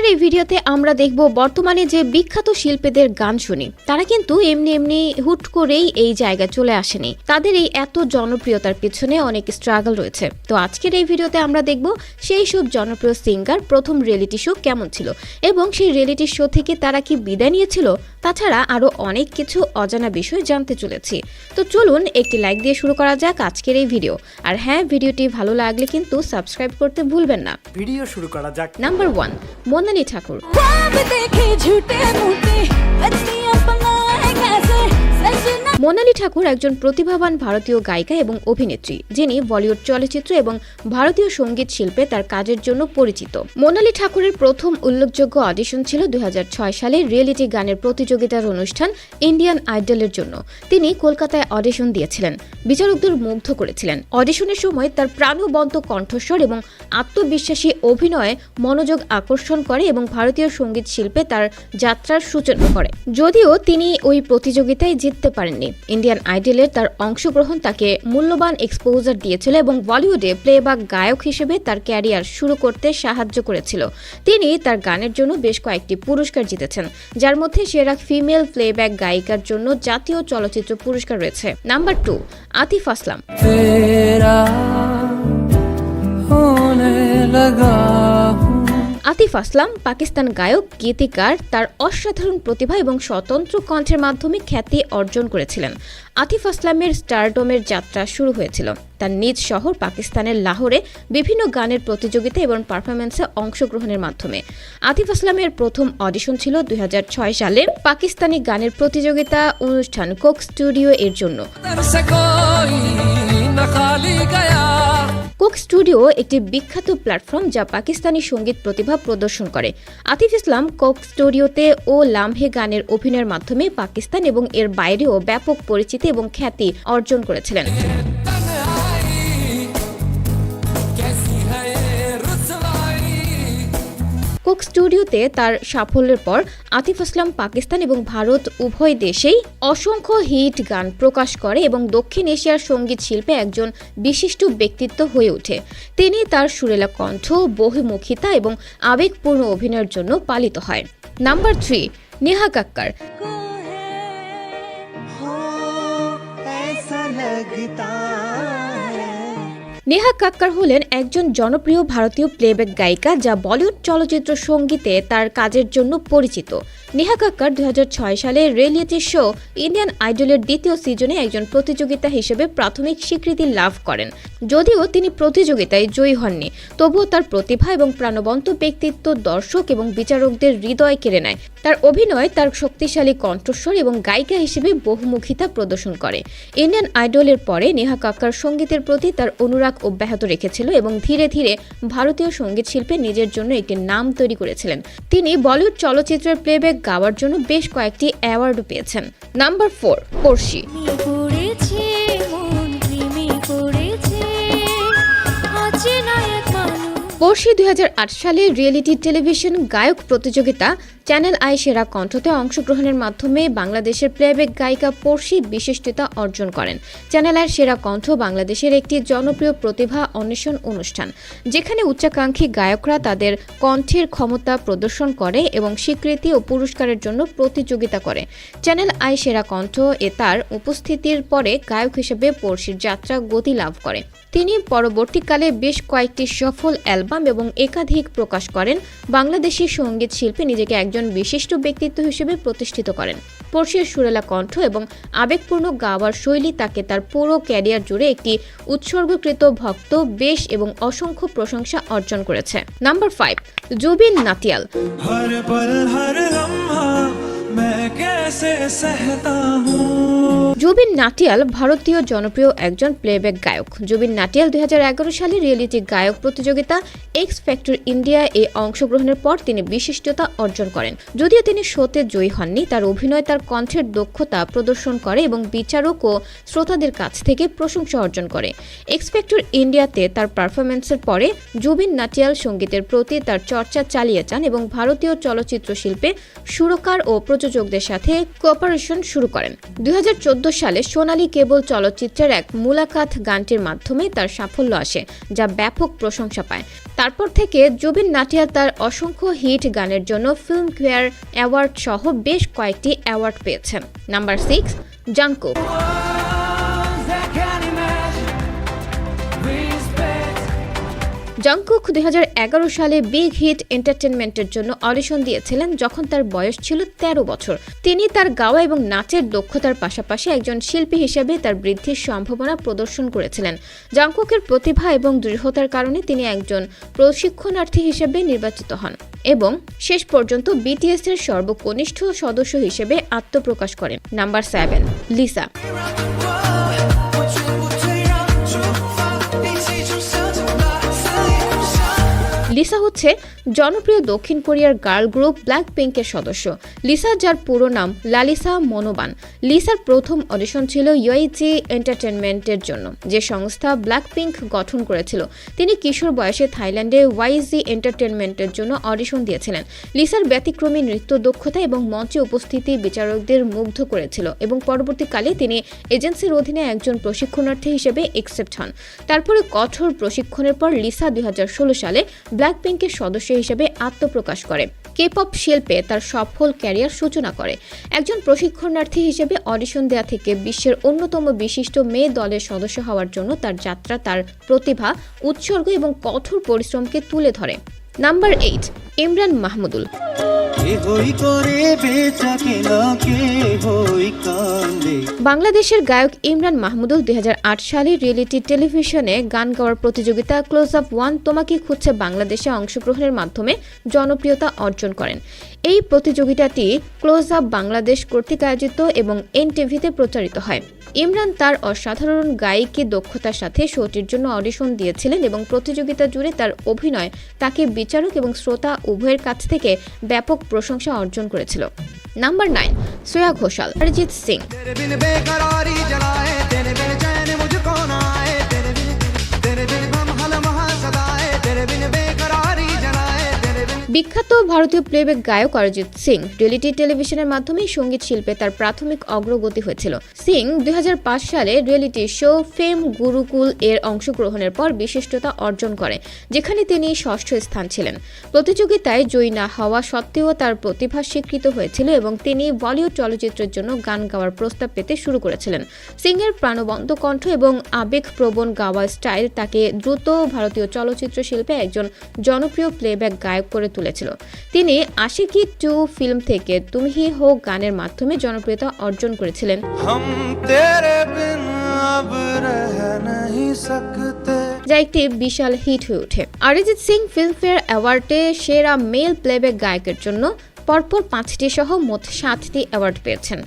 আজকের এই ভিডিওতে আমরা দেখব বর্তমানে যে বিখ্যাত শিল্পীদের গান শুনি তারা কিন্তু এমনি হুট করেই এই জায়গায় চলে আসেনি। তাদের এই এত জনপ্রিয়তার পিছনে অনেক স্ট্রাগল রয়েছে। তো আজকের এই ভিডিওতে আমরা দেখব সেই সব জনপ্রিয় সিঙ্গার প্রথম রিয়েলিটি শো কেমন ছিল এবং সেই রিয়েলিটি শো থেকে তারা কি বিদায় নিয়েছিল, তাছাড়া আরো অনেক কিছু অজানা বিষয় জানতে চলেছি। তো চলুন একটি লাইক দিয়ে শুরু করা যাক আজকের এই ভিডিও। আর হ্যাঁ, ভিডিওটি ভালো লাগলে কিন্তু সাবস্ক্রাইব করতে ভুলবেন না। ভিডিও শুরু করা যাক। নাম্বার 1, মোনালি ঠাকুর। মোনালি ঠাকুর একজন প্রতিভাবান ভারতীয় গায়িকা এবং অভিনেত্রী, যিনি বলিউড চলচ্চিত্র এবং ভারতীয় সঙ্গীত শিল্পে তার কাজের জন্য পরিচিত। মোনালি ঠাকুরের প্রথম উল্লেখযোগ্য অডিশন ছিল 2006 সালে রিয়েলিটি গানের প্রতিযোগিতার অনুষ্ঠান ইন্ডিয়ান আইডলের জন্য। তিনি কলকাতায় অডিশন দিয়েছিলেন, বিচারকদের মুগ্ধ করেছিলেন। অডিশনের সময় তার প্রাণবন্ত কণ্ঠস্বর এবং আত্মবিশ্বাসী অভিনয়ে মনোযোগ আকর্ষণ করে এবং ভারতীয় সঙ্গীত শিল্পে তার যাত্রার সূচনা করে। যদিও তিনি ওই প্রতিযোগিতায় জিততে পারেননি, ইন্ডিয়ান আইডলের তার অংশগ্রহণ তাকে মূল্যবান এক্সপোজার দিয়েছিল এবং বলিউডে প্লেব্যাক গায়ক হিসেবে তার ক্যারিয়ার শুরু করতে সাহায্য করেছিল। তিনি তার গানের জন্য বেশ কয়েকটি পুরস্কার জিতেছেন, যার মধ্যে সেরা ফিমেল প্লেব্যাক গায়িকার জন্য জাতীয় চলচ্চিত্র পুরস্কার রয়েছে। নাম্বার 2, আতিফ আসলাম। আতিফ আসলাম পাকিস্তান গায়ক, গীতিকার। তার অসাধারণ প্রতিভা এবং স্বতন্ত্র কণ্ঠের মাধ্যমে খ্যাতি অর্জন করেছিলেন। আতিফ আসলামের স্টারডমের যাত্রা শুরু হয়েছিল তার নিজ শহর পাকিস্তানের লাহোরে বিভিন্ন গানের প্রতিযোগিতা এবং পারফরমেন্সে অংশগ্রহণের মাধ্যমে। আতিফ আসলামের প্রথম অডিশন ছিল 2006 সালে পাকিস্তানি গানের প্রতিযোগিতা অনুষ্ঠান কোক স্টুডিও এর জন্য। কোক স্টুডিও একটি বিখ্যাত প্ল্যাটফর্ম যা পাকিস্তানি সঙ্গীত প্রতিভা প্রদর্শন করে। আতিফ ইসলাম কোক স্টুডিওতে ও লামহে গানের অভিনয়ের মাধ্যমে পাকিস্তান এবং এর বাইরেও ব্যাপক পরিচিতি এবং খ্যাতি অর্জন করেছিলেন। কোক স্টুডিওতে তার সাফল্যের পর আতিফ আসলাম পাকিস্তান এবং ভারত উভয় দেশেই অসংখ্য হিট গান প্রকাশ করে এবং দক্ষিণ এশিয়ার সঙ্গীত শিল্পে একজন বিশিষ্ট ব্যক্তিত্ব হয়ে ওঠে। তিনি তার সুরেলা কণ্ঠ, বহুমুখিতা এবং আবেগপূর্ণ অভিনয়ের জন্য পালিত হয়। নাম্বার 3, নেহা কাক্কার। নেহা কাক্কার হলেন একজন জনপ্রিয় ভারতীয় প্লেব্যাক গায়িকা যা বলিউড চলচ্চিত্র সঙ্গীতে তার কাজের জন্য পরিচিত। নেহা কাক্কার 2006 সালে রিয়েলিটি শো ইন্ডিয়ান আইডলের দ্বিতীয় সিজনে একজন প্রতিযোগিতা হিসেবে প্রাথমিক স্বীকৃতি লাভ করেন। যদিও তিনি প্রতিযোগিতায় জয়ী হননি, তবুও তার প্রতিভা এবং প্রাণবন্ত ব্যক্তিত্ব দর্শক এবং বিচারকদের হৃদয় কেড়ে নেয়। তার অভিনয়, তার শক্তিশালী কণ্ঠস্বর এবং গায়িকা হিসেবে বহুমুখিতা প্রদর্শন করে। ইন্ডিয়ান আইডলের পরে নেহা কাক্কার সঙ্গীতের প্রতি তার অনুরাগ অব্যাহত রেখেছিল এবং ধীরে ধীরে ভারতীয় সঙ্গীত শিল্পে নিজের জন্য একটি নাম তৈরি করেছিলেন। তিনি বলিউড চলচ্চিত্রের প্লেব্যাক গাওয়ার জন্য বেশ কয়েকটি অ্যাওয়ার্ডও পেয়েছেন। নাম্বার 4, পড়শি। পড়শি 2008 সালে রিয়েলিটি টেলিভিশন গায়ক প্রতিযোগিতা চ্যানেল আই সেরা কণ্ঠতে অংশগ্রহণের মাধ্যমে বাংলাদেশের প্লেব্যাক গায়িকা পড়শি বিশিষ্টতা অর্জন করেন। চ্যানেল আই সেরা কণ্ঠ বাংলাদেশের একটি জনপ্রিয় প্রতিভা অন্বেষণ অনুষ্ঠান, যেখানে উচ্চাকাঙ্ক্ষী গায়করা তাদের কণ্ঠের ক্ষমতা প্রদর্শন করে এবং স্বীকৃতি ও পুরস্কারের জন্য প্রতিযোগিতা করে। চ্যানেল আই সেরা কণ্ঠ তার উপস্থিতির পরে গায়ক হিসেবে পড়শির যাত্রা গতি লাভ করে। তিনি পরবর্তীকালে বেশ কয়েকটি সফল অ্যালবাম এবং একাধিক প্রকাশ করেন। বাংলাদেশি সঙ্গীত শিল্পে নিজেকে একজন বিশিষ্ট ব্যক্তিত্ব হিসেবে প্রতিষ্ঠিত করেন। পড়শির সুরেলা কণ্ঠ এবং আবেগপূর্ণ গাওয়ার শৈলী তাকে তার পুরো ক্যারিয়ার জুড়ে একটি উৎসর্গকৃত ভক্ত বেশ এবং অসংখ্য প্রশংসা অর্জন করেছে। নাম্বার 5, জুবিন নাটিয়াল। জুবিন নাটিয়াল ভারতীয় জনপ্রিয় একজন প্লেব্যাক গায়ক। জুবিন নাটিয়াল 2011 সালে রিয়েলিটি গায়ক প্রতিযোগিতা এক্স ফ্যাক্টর ইন্ডিয়া এ অংশগ্রহণের পর তিনি বিশিষ্টতা অর্জন করেন। যদিও তিনি শোতে জয়ী হননি, তার অভিনয় তার কণ্ঠের দক্ষতা প্রদর্শন করে এবং বিচারক ও শ্রোতাদের কাছ থেকে প্রশংসা অর্জন করে। এক্স ফ্যাক্টর ইন্ডিয়াতে তার পারফরমেন্সের পরে জুবিন নাটিয়াল সঙ্গীতের প্রতি তার চর্চা চালিয়ে যান এবং ভারতীয় চলচ্চিত্র শিল্পে সুরকার ও প্রযোজকদের সাথে সাথে কোঅপারেশন শুরু করেন। 2014 সালে সোনালী কেবল চলচ্চিত্রের এক মুলাকাত গানটির মাধ্যমে তার সাফল্য আসে, যা ব্যাপক প্রশংসা পায়। তারপর থেকে জুবিন নাটিয়াল তার অসংখ্য হিট গানের জন্য ফিল্মফেয়ার অ্যাওয়ার্ড সহ বেশ কয়েকটি অ্যাওয়ার্ড পেয়েছেন। Number 6, Jungkook. জাংকুক 2011 সালে বিগ হিট এন্টারটেইনমেন্টের জন্য অডিশন দিয়েছিলেন যখন তার বয়স ছিল 13 বছর। তিনি তার গাওয়া এবং নাচের দক্ষতার পাশাপাশি একজন শিল্পী হিসেবে তার বৃদ্ধির সম্ভাবনা প্রদর্শন করেছিলেন। জাংকুকের প্রতিভা এবং দৃঢ়তার কারণে তিনি একজন প্রশিক্ষণার্থী হিসেবে নির্বাচিত হন এবং শেষ পর্যন্ত বিটিএস এর সর্বকনিষ্ঠ সদস্য হিসেবে আত্মপ্রকাশ করেন। Number 7, Lisa. লিসা হচ্ছে জনপ্রিয় দক্ষিণ কোরিয়ার গার্ল গ্রুপ ব্ল্যাক পিঙ্কের সদস্য। লিসা, যার পুরো নাম লালিসা মনোবান, লিসার প্রথম অডিশন ছিল ইউইজি এন্টারটেইনমেন্টের জন্য, যে সংস্থা ব্ল্যাক পিঙ্ক গঠন করেছিল। তিনি কিশোর বয়সে থাইল্যান্ডে ওয়াইজি এন্টারটেইনমেন্টের জন্য অডিশন দিয়েছিলেন। লিসার ব্যতিক্রমী নৃত্য দক্ষতা এবং মঞ্চে উপস্থিতি বিচারকদের মুগ্ধ করেছিল এবং পরবর্তীকালে তিনি এজেন্সির অধীনে একজন প্রশিক্ষণার্থী হিসেবে একসেপ্ট হন। তারপরে কঠোর প্রশিক্ষণের পর লিসা 2016 সালে ব্ল্যাক পিঙ্কের সদস্য হিসেবে আত্মপ্রকাশ করে কে-পপ শিল্পে তার সফল ক্যারিয়ার সূচনা করে। একজন প্রশিক্ষণার্থী হিসেবে অডিশন দেওয়া থেকে বিশ্বের অন্যতম বিশিষ্ট মেয়ে দলের সদস্য হওয়ার জন্য তার যাত্রা তার প্রতিভা, উৎসর্গ এবং কঠোর পরিশ্রমকে তুলে ধরে। নাম্বার 8, ইমরান মাহমুদুল। বাংলাদেশের গায়ক ইমরান মাহমুদুল 2008 সালে রিয়েলিটি টেলিভিশনে গান গাওয়ার প্রতিযোগিতা ক্লোজ আপ 1 তোমাকে খুঁজছে বাংলাদেশে অংশগ্রহণের মাধ্যমে জনপ্রিয়তা অর্জন করেন। এই প্রতিযোগিতাটি ক্লোজ আপ বাংলাদেশ কর্তৃক আয়োজিত এবং এনটিভিতে প্রচারিত হয়। ইমরান তার অসাধারণ গায়িকী দক্ষতার সাথে শোটির জন্য অডিশন দিয়েছিলেন এবং প্রতিযোগিতা জুড়ে তার অভিনয় তাকে বিচারক এবং শ্রোতা উভয়ের কাছ থেকে ব্যাপক প্রশংসা অর্জন করেছিল। নাম্বার 9, শ্রেয়া ঘোষাল। অরিজিৎ সিং। বিখ্যাত ভারতীয় প্লেব্যাক গায়ক অরিজিৎ সিং রিয়েলিটি টেলিভিশনের মাধ্যমে সঙ্গীত শিল্পে তার প্রাথমিক অগ্রগতি হয়েছিল। সিং 2005 সালে রিয়েলিটি শো ফেম গুরুকুল এর অংশগ্রহণের পর বিশিষ্টতা অর্জন করে, যেখানে তিনি ষষ্ঠ স্থান ছিলেন। প্রতিযোগিতায় জয়ী না হওয়া সত্ত্বেও তার প্রতিভা স্বীকৃত হয়েছিল এবং তিনি বলিউড চলচ্চিত্রের জন্য গান গাওয়ার প্রস্তাব পেতে শুরু করেছিলেন। সিং এর প্রাণবন্ত কণ্ঠ এবং আবেগপ্রবণ গাওয়া স্টাইল তাকে দ্রুত ভারতীয় চলচ্চিত্র শিল্পে একজন জনপ্রিয় প্লেব্যাক গায়ক করে তুলেছিল। তিনি আশিকি 2 ফিল্ম থেকে তুম হি হো গানের মাধ্যমে জনপ্রিয়তা অর্জন করেছিলেন। যা একটি বিশাল হিট হয়ে ওঠে। অরিজিৎ সিং ফিল্মফেয়ার অ্যাওয়ার্ডে সেরা মেল প্লেব্যাক গায়কের জন্য পরপর 5টি সহ মোট 7টি অ্যাওয়ার্ড পেয়েছেন।